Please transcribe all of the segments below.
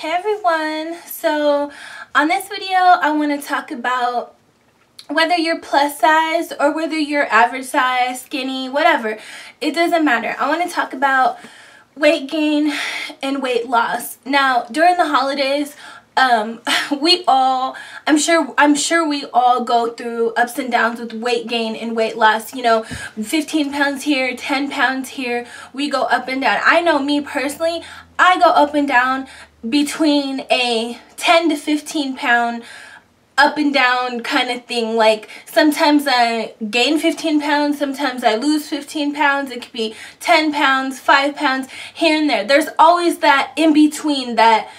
Hey everyone, so on this video I want to talk about whether you're plus size or whether you're average size, skinny, whatever. It doesn't matter. I want to talk about weight gain and weight loss. Now during the holidays, I'm sure we all go through ups and downs with weight gain and weight loss. You know, 15 pounds here, 10 pounds here, we go up and down. I know me personally, I go up and down between a 10 to 15 pound up and down kind of thing. Like sometimes I gain 15 pounds, sometimes I lose 15 pounds. It could be 10 pounds, 5 pounds here and there. There's always that in between that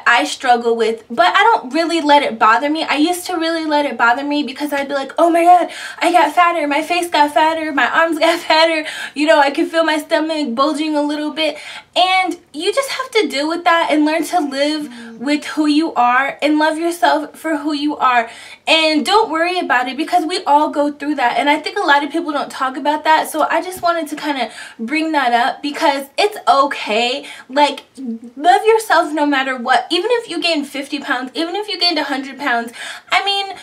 I struggle with, but I don't really let it bother me. I used to really let it bother me because I'd be like, oh my god, I got fatter, my face got fatter, my arms got fatter, you know, I can feel my stomach bulging a little bit. And you just have to deal with that and learn to live with who you are and love yourself for who you are. And don't worry about it because we all go through that. And I think a lot of people don't talk about that. So I just wanted to kind of bring that up because it's okay. Like, love yourself no matter what. Even if you gain 50 pounds, even if you gained 100 pounds, I mean,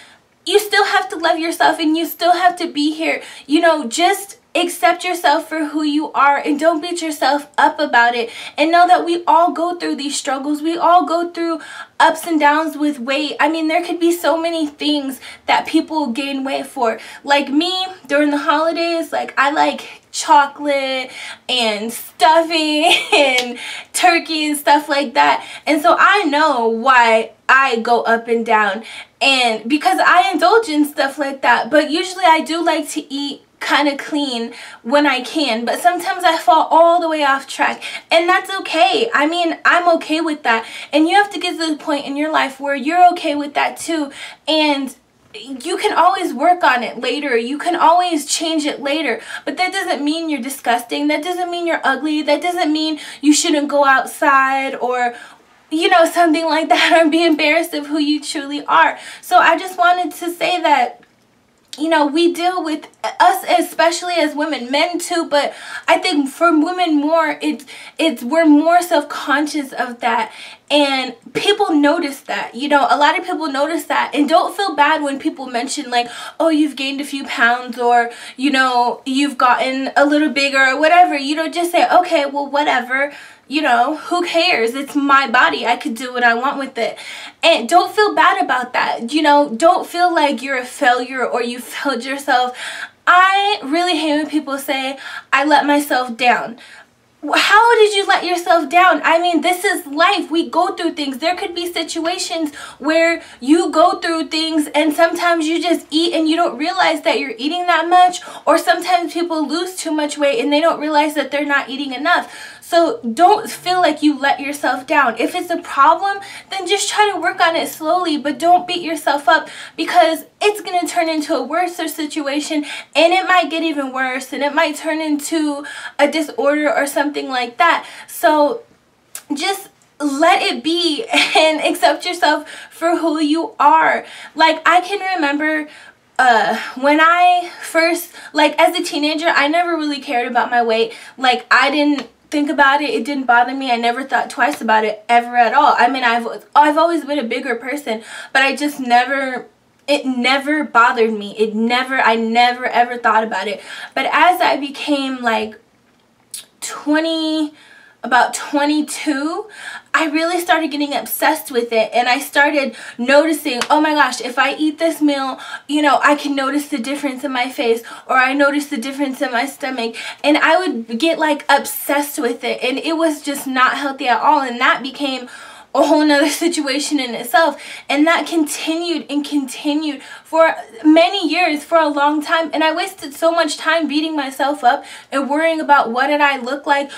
you still have to love yourself and you still have to be here. You know, just accept yourself for who you are and don't beat yourself up about it, and know that we all go through these struggles. We all go through ups and downs with weight. I mean, there could be so many things that people gain weight for. Like me, during the holidays, like I like chocolate and stuffing and turkey and stuff like that, and so I know why I go up and down, and because I indulge in stuff like that. But usually I do like to eat kind of clean when I can, but sometimes I fall all the way off track, and that's okay. I mean, I'm okay with that, and you have to get to the point in your life where you're okay with that too, and you can always work on it later. You can always change it later, but that doesn't mean you're disgusting. That doesn't mean you're ugly. That doesn't mean you shouldn't go outside or, you know, something like that, or be embarrassed of who you truly are. So I just wanted to say that, you know, we deal with us, especially as women, men too, but I think for women more, we're more self-conscious of that, and people notice that. You know, a lot of people notice that, and don't feel bad when people mention like, oh, you've gained a few pounds, or, you know, you've gotten a little bigger or whatever. You know, just say, okay, well, whatever. You know, who cares? It's my body. I could do what I want with it. And don't feel bad about that. You know, don't feel like you're a failure or you failed yourself. I really hate when people say, I let myself down. How did you let yourself down? I mean, this is life. We go through things. There could be situations where you go through things and sometimes you just eat and you don't realize that you're eating that much, or sometimes people lose too much weight and they don't realize that they're not eating enough. So don't feel like you let yourself down. If it's a problem, then just try to work on it slowly, but don't beat yourself up, because it's going to turn into a worse situation, and it might get even worse, and it might turn into a disorder or something like that. So just let it be and accept yourself for who you are. Like, I can remember when I first, like as a teenager, I never really cared about my weight. Like, I didn't think about it. It didn't bother me. I never thought twice about it ever at all. I mean, I've always been a bigger person, but I just never, it never bothered me. I never ever thought about it. But as I became like about 22, I really started getting obsessed with it, and I started noticing, oh my gosh, if I eat this meal, you know, I can notice the difference in my face, or I notice the difference in my stomach, and I would get like obsessed with it, and it was just not healthy at all, and that became a whole nother situation in itself. And that continued and continued for many years, for a long time, and I wasted so much time beating myself up and worrying about what did I look like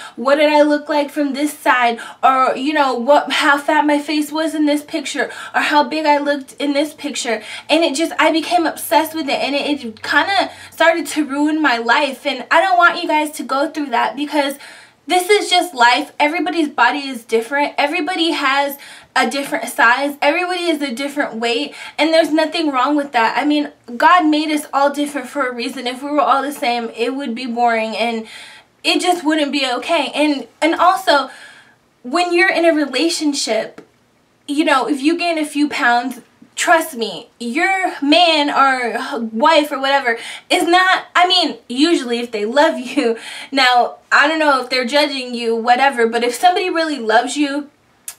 from this side, or, you know, how fat my face was in this picture, or how big I looked in this picture. And it just, I became obsessed with it, and it kind of started to ruin my life. And I don't want you guys to go through that, because this is just life. Everybody's body is different. Everybody has a different size. Everybody is a different weight, and there's nothing wrong with that. I mean, God made us all different for a reason. If we were all the same, it would be boring, and it just wouldn't be okay. And also, when you're in a relationship, you know, if you gain a few pounds, trust me, your man or wife or whatever is not, I mean, usually if they love you, now, I don't know if they're judging you, whatever, but if somebody really loves you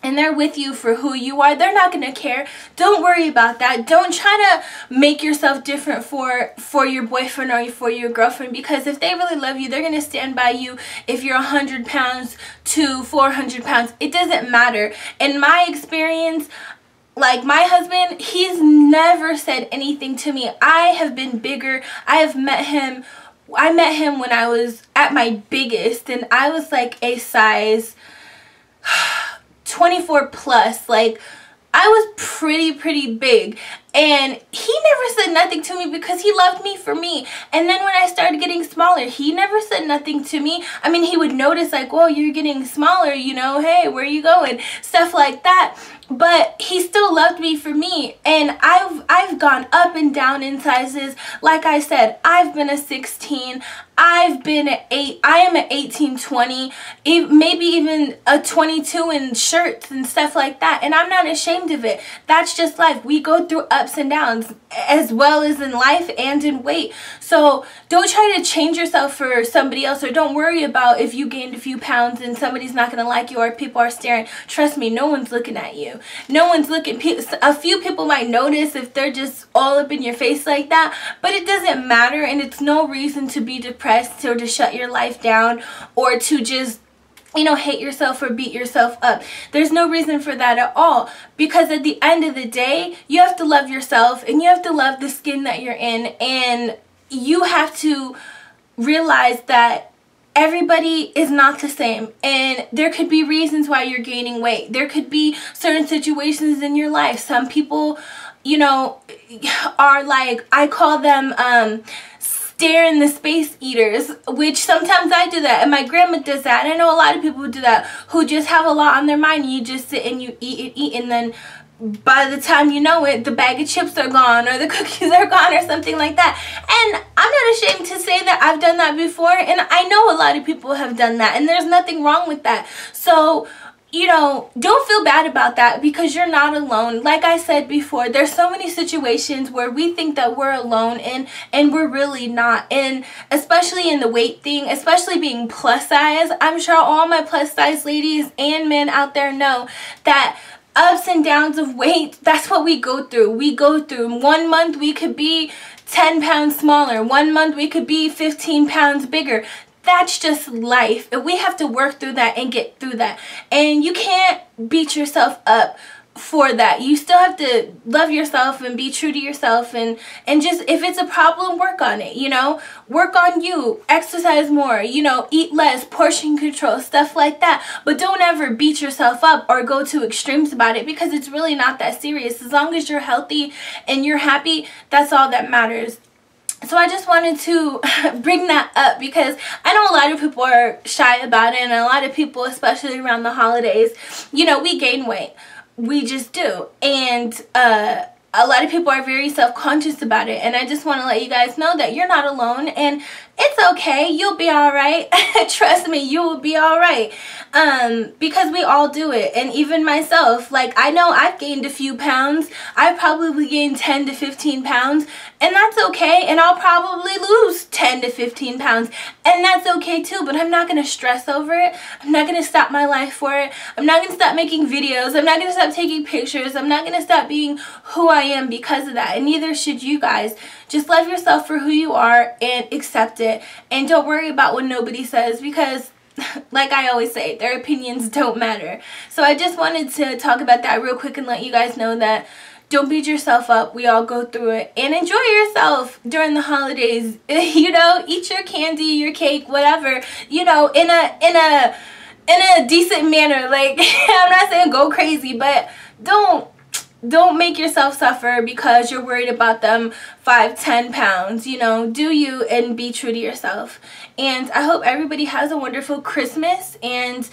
and they're with you for who you are, they're not going to care. Don't worry about that. Don't try to make yourself different for your boyfriend or for your girlfriend, because if they really love you, they're going to stand by you if you're 100 pounds to 400 pounds. It doesn't matter. In my experience, like my husband, he's never said anything to me. I have been bigger. I met him when I was at my biggest, and I was like a size 24 plus. Like, I was pretty big, and he never said nothing to me because he loved me for me. And then when I started getting smaller, he never said nothing to me. I mean, he would notice like, whoa, you're getting smaller, you know, hey, where are you going, stuff like that. But he still loved me for me, and I've gone up and down in sizes. Like I said, I've been a 16, I've been an 8, I am an 18, 20, maybe even a 22 in shirts and stuff like that, and I'm not ashamed of it. That's just life. We go through ups and downs, as well as in life and in weight. So don't try to change yourself for somebody else, or don't worry about if you gained a few pounds and somebody's not going to like you or people are staring. Trust me, no one's looking at you. No one's looking. A few people might notice if they're just all up in your face like that, but it doesn't matter, and it's no reason to be depressed or to shut your life down or to just, you know, hate yourself or beat yourself up. There's no reason for that at all, because at the end of the day, you have to love yourself and you have to love the skin that you're in, and you have to realize that everybody is not the same, and there could be reasons why you're gaining weight. There could be certain situations in your life. Some people, you know, are like, I call them stare in the space eaters, which sometimes I do that, and my grandma does that, and I know a lot of people who do that, who just have a lot on their mind, and you just sit and you eat, and then by the time you know it, the bag of chips are gone or the cookies are gone or something like that. And I'm not ashamed to say that I've done that before, and I know a lot of people have done that, and there's nothing wrong with that. So, you know, don't feel bad about that, because you're not alone. Like I said before, there's so many situations where we think that we're alone, and we're really not. And especially in the weight thing, especially being plus size, I'm sure all my plus size ladies and men out there know that ups and downs of weight, that's what we go through. We go through 1 month we could be 10 pounds smaller. 1 month we could be 15 pounds bigger. That's just life, and we have to work through that and get through that. And you can't beat yourself up for that. You still have to love yourself and be true to yourself, and just, if it's a problem, work on it, you know, work on you, exercise more, you know, eat less, portion control, stuff like that. But don't ever beat yourself up or go to extremes about it, because it's really not that serious. As long as you're healthy and you're happy, that's all that matters. So I just wanted to bring that up, because I know a lot of people are shy about it, and a lot of people, especially around the holidays, you know, we gain weight. We just do. And a lot of people are very self-conscious about it, and I just want to let you guys know that you're not alone, and it's okay. You'll be alright. Trust me, you will be alright. Because we all do it, and even myself. Like, I know I've gained a few pounds. I've probably gained 10 to 15 pounds, and that's okay. And I'll probably lose 10 to 15 pounds, and that's okay too. But I'm not going to stress over it. I'm not going to stop my life for it. I'm not going to stop making videos. I'm not going to stop taking pictures. I'm not going to stop being who I am because of that, and neither should you guys. Just love yourself for who you are and accept it, and don't worry about what nobody says, because like I always say, their opinions don't matter. So I just wanted to talk about that real quick and let you guys know that don't beat yourself up. We all go through it, and enjoy yourself during the holidays. You know, eat your candy, your cake, whatever, you know, in a decent manner. Like, I'm not saying go crazy, but don't make yourself suffer because you're worried about them 5-10 pounds. You know, do you, and be true to yourself. And I hope everybody has a wonderful Christmas, and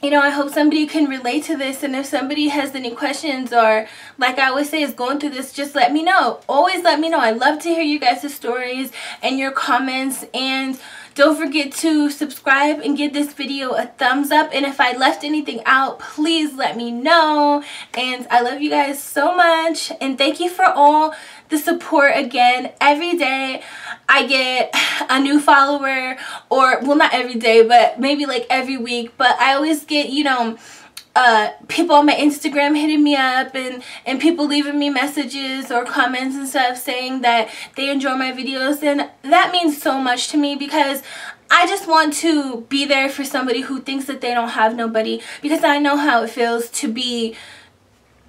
you know, I hope somebody can relate to this, and if somebody has any questions, or like I always say, is going through this, just let me know. Always let me know. I love to hear you guys' stories and your comments, and Don't forget to subscribe and give this video a thumbs up. And if I left anything out, please let me know. And I love you guys so much. And thank you for all the support again. Every day I get a new follower, or well, not every day, but maybe like every week. But I always get, you know, people on my Instagram hitting me up, and people leaving me messages or comments and stuff saying that they enjoy my videos, and that means so much to me, because I just want to be there for somebody who thinks that they don't have nobody, because I know how it feels to be,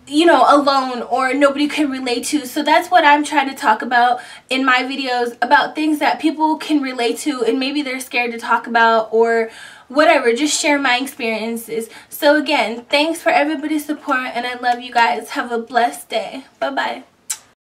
you know, alone or nobody can relate to. So that's what I'm trying to talk about in my videos, about things that people can relate to and maybe they're scared to talk about or whatever. Just share my experiences. So again, thanks for everybody's support, and I love you guys. Have a blessed day. Bye bye.